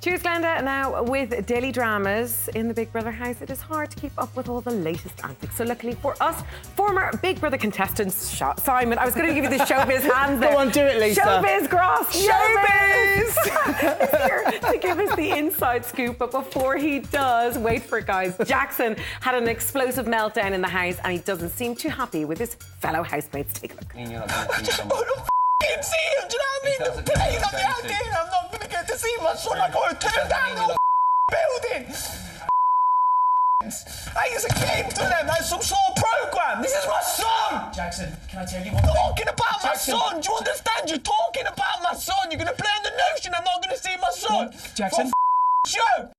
Cheers, Glenda. Now, with daily dramas in the Big Brother house, it is hard to keep up with all the latest antics. So luckily for us, former Big Brother contestants, Simon, I was going to give you the Showbiz hands there. Go on, do it, Lisa. Showbiz Gross. Showbiz! Is here to give us the inside scoop. But before he does, wait for it, guys. Jackson had an explosive meltdown in the house and he doesn't seem too happy with his fellow housemates. Take a look. I just want to see him, do you know what I mean? The play's on the idea, I'm not going to get to see my son. I got to turn down the whole building. Hey, it's a game to them, that's some sort of programme. This is my son! Jackson, can I tell you what? I'm talking about my son, do you understand? You're talking about my son. You're going to play on the notion I'm not going to see my son. Jackson? For show!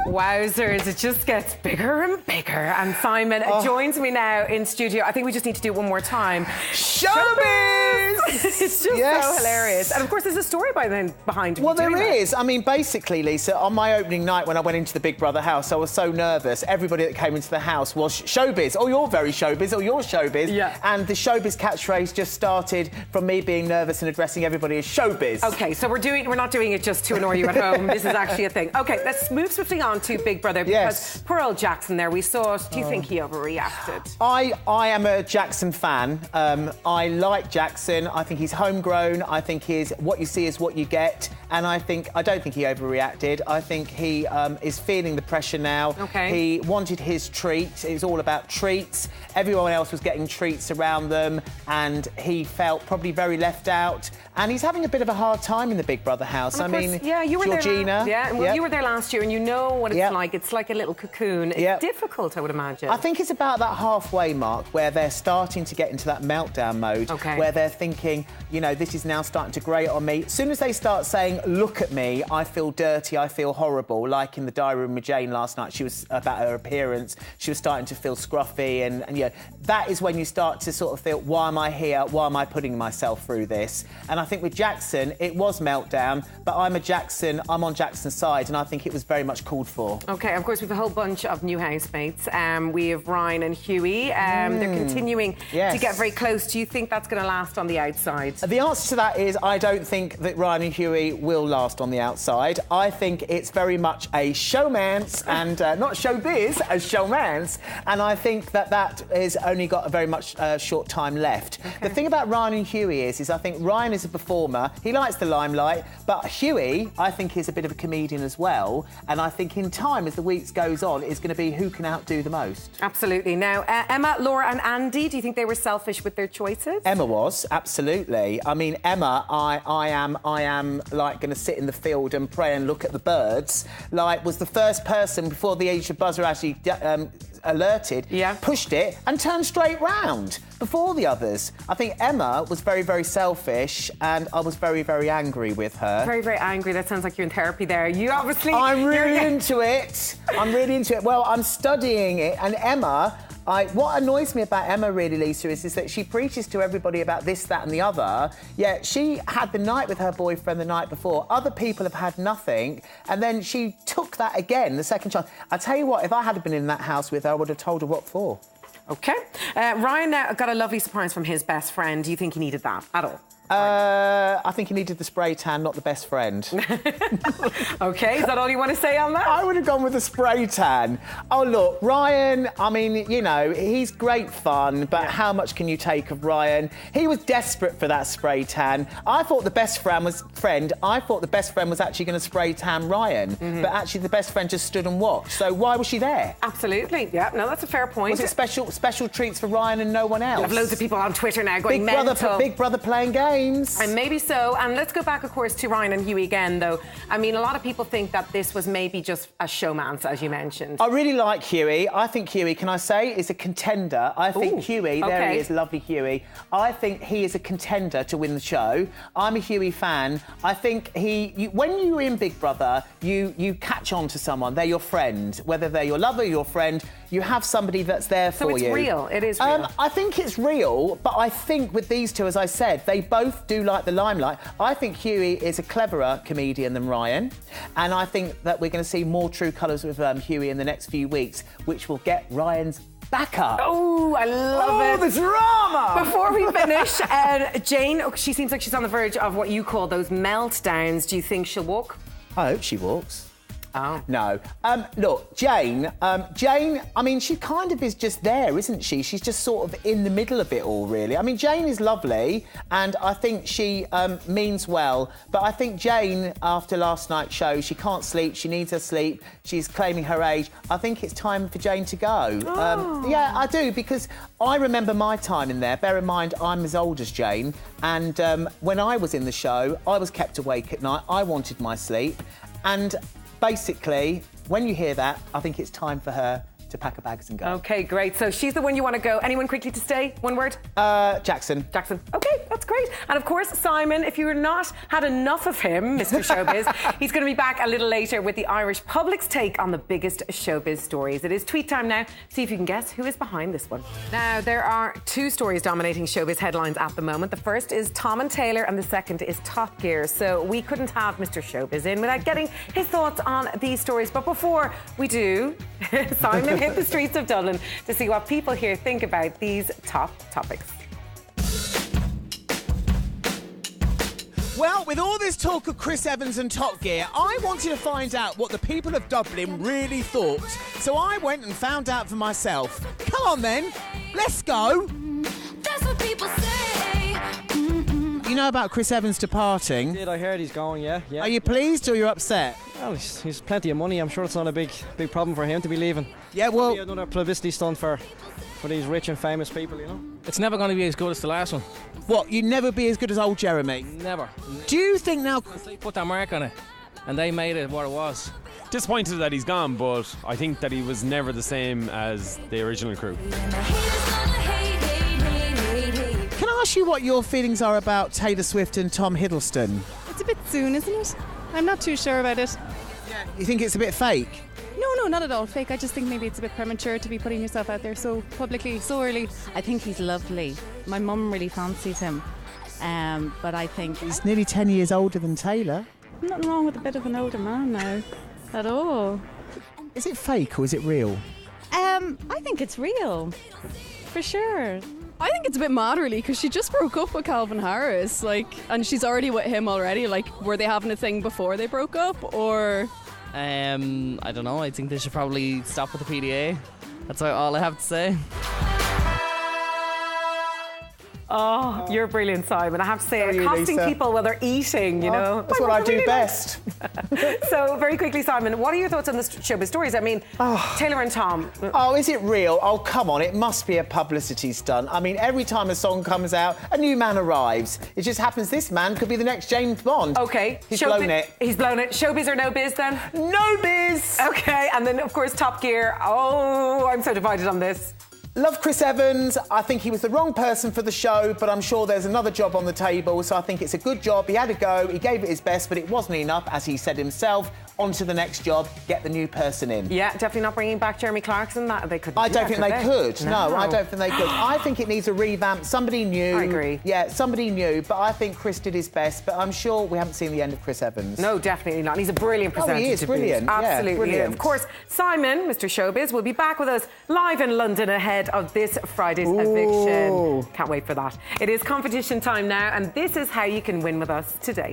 Wowzers, it just gets bigger and bigger. And Simon joins me now in studio. I think we just need to do it one more time. Showbiz! It's just so hilarious. And of course, there's a story behind Well, there that. is. I mean, basically, Lisa, on my opening night when I went into the Big Brother house, I was so nervous. Everybody that came into the house was Showbiz. Oh, you're very Showbiz. Oh, you're Showbiz. Yeah. And the Showbiz catchphrase just started from me being nervous and addressing everybody as Showbiz. Okay, so we're not doing it just to annoy you at home. This is actually a thing. Okay, let's move swiftly on to Big Brother because poor old Jackson there, we saw it. Do you think he overreacted? I am a Jackson fan. I like Jackson. I think he's homegrown. I think what you see is what you get. And I don't think he overreacted. I think he is feeling the pressure now. Okay. He wanted his treat. It was all about treats. Everyone else was getting treats around them, and he felt probably very left out. And he's having a bit of a hard time in the Big Brother house. And of course, you were Georgina. there. You were there last year, and you know what it's like. It's like a little cocoon. It's difficult, I would imagine. I think it's about that halfway mark where they're starting to get into that meltdown mode, where they're thinking, you know, this is now starting to grate on me. As soon as they start saying, look at me, I feel dirty, I feel horrible, like in the diary room with Jane last night, she was about her appearance, she was starting to feel scruffy, and you know, that is when you start to sort of feel, why am I here? Why am I putting myself through this? And I think with Jackson, it was meltdown, but I'm on Jackson's side, and I think it was very much called for. Okay, of course, we have a whole bunch of new housemates. We have Ryan and Hughie. They're continuing to get very close. Do you think that's going to last on the outside? The answer to that is I don't think that Ryan and Hughie will last on the outside. I think it's very much a showmance and not showbiz, a showmance. And I think that has only got a very much short time left. The thing about Ryan and Hughie is I think Ryan is a performer. He likes the limelight, but Hughie, I think, is a bit of a comedian as well. And I think in time, as the weeks goes on, it's going to be who can outdo the most. Absolutely. Now, Emma, Laura and Andy, do you think they were selfish with their choices? Emma was, absolutely. I mean, Emma, I am like going to sit in the field and pray and look at the birds. Like, was the first person before the age of buzzer actually alerted, pushed it and turned straight round before the others. I think Emma was very, very selfish, and I was very, very angry with her. Very, very angry. That sounds like you're in therapy there. You obviously... I'm really into it. I'm really into it. Well, I'm studying it, and Emma... what annoys me about Emma, really, Lisa, is that she preaches to everybody about this, that and the other, yet she had the night with her boyfriend the night before. Other people have had nothing, and then she took that again, the second chance. I tell you what, if I had been in that house with her, I would have told her what for. OK. Ryan got a lovely surprise from his best friend. Do you think he needed that at all? I think he needed the spray tan, not the best friend. OK, is that all you want to say on that? I would have gone with the spray tan. Oh, look, Ryan, I mean, you know, he's great fun, but how much can you take of Ryan? He was desperate for that spray tan. I thought the best friend was actually going to spray tan Ryan, but actually the best friend just stood and watched. So why was she there? Absolutely, yeah, no, that's a fair point. Was it special treats for Ryan and no one else? You have loads of people on Twitter now going mental. Big Brother playing games. And maybe so. And let's go back, of course, to Ryan and Hughie again, though. I mean, a lot of people think that this was maybe just a showmance, as you mentioned. I really like Hughie. I think Hughie, can I say, is a contender. I think Hughie, there he is, lovely Hughie. I think he is a contender to win the show. I'm a Hughie fan. I think when you're in Big Brother, you catch on to someone. They're your friend. Whether they're your lover, your friend, you have somebody that's there for you. So it's real. It is real. I think it's real, but I think with these two, as I said, they both do like the limelight. I think Hughie is a cleverer comedian than Ryan, and I think that we're going to see more true colours with Hughie in the next few weeks, which will get Ryan's backup. Oh, I love it. Oh, the drama! Before we finish, Jane, she seems like she's on the verge of what you call those meltdowns. Do you think she'll walk? I hope she walks. Oh. No. Look, Jane, I mean, she kind of is just there, isn't she? She's just sort of in the middle of it all, really. I mean, Jane is lovely, and I think she means well, but I think Jane, after last night's show, she can't sleep, she needs her sleep, she's claiming her age. I think it's time for Jane to go. Oh. Yeah, I do, because I remember my time in there. Bear in mind, I'm as old as Jane, and when I was in the show, I was kept awake at night. I wanted my sleep, and basically, when you hear that, I think it's time for her to pack her bags and go. OK, great. So she's the one you want to go. Anyone quickly to stay? One word? Jackson. Jackson. OK, that's great. And of course, Simon, if you're not had enough of him, Mr. Showbiz, he's going to be back a little later with the Irish public's take on the biggest showbiz stories. It is tweet time now. See if you can guess who is behind this one. Now, there are two stories dominating showbiz headlines at the moment. The first is Tom and Taylor, and the second is Top Gear. So we couldn't have Mr. Showbiz in without getting his thoughts on these stories. But before we do, Simon hit the streets of Dublin to see what people here think about these top topics. Well, with all this talk of Chris Evans and Top Gear, I wanted to find out what the people of Dublin really thought. So I went and found out for myself. Come on then, let's go. That's what people say. You know about Chris Evans departing? I heard he's going, yeah. Are you pleased or you're upset? Well, he's plenty of money. I'm sure it's not a big problem for him to be leaving. Yeah, well, Maybe another publicity stunt for these rich and famous people, you know. It's never going to be as good as the last one. what, you'd never be as good as old Jeremy? Never. Do you think now... They put that mark on it, and they made it what it was. Disappointed that he's gone, but I think that he was never the same as the original crew. Can I ask you what your feelings are about Taylor Swift and Tom Hiddleston? It's a bit soon, isn't it? I'm not too sure about it. You think it's a bit fake? No, not at all fake. I just think maybe it's a bit premature to be putting yourself out there so publicly, so early. I think he's lovely. My mum really fancies him. But I think... He's nearly 10 years older than Taylor. Nothing wrong with a bit of an older man now. At all. Is it fake or is it real? I think it's real. For sure. I think it's a bit mad, really, because she just broke up with Calvin Harris, and she's already with him already. Were they having a thing before they broke up, or...? I don't know. I think they should probably stop with the PDA. That's all I have to say. Oh, you're brilliant, Simon. I have to say, Sorry, accosting Lisa. people while they're eating, you know. That's what I do best. So, very quickly, Simon, what are your thoughts on the showbiz stories? I mean, Taylor and Tom. Oh, is it real? Oh, come on, it must be a publicity stunt. I mean, every time a song comes out, a new man arrives. It just happens this man could be the next James Bond. OK. He's blown it. He's blown it. Showbiz or no biz, then? No biz! OK, and then, of course, Top Gear. Oh, I'm so divided on this. Love Chris Evans. I think he was the wrong person for the show, but I'm sure there's another job on the table, so I think it's a good job. He had a go, he gave it his best, but it wasn't enough, as he said himself. On to the next job, get the new person in. Yeah, definitely not bringing back Jeremy Clarkson. That they couldn't. I don't think they could. No, I don't think they could. I think it needs a revamp, somebody new. I agree. Yeah, somebody new, but I think Chris did his best, but I'm sure we haven't seen the end of Chris Evans. No, definitely not. He's a brilliant presenter. He is to boot. brilliant. Yeah, Absolutely. brilliant. Of course, Simon, Mr. Showbiz, will be back with us live in London ahead of this Friday's eviction. Can't wait for that. It is competition time now, and this is how you can win with us today.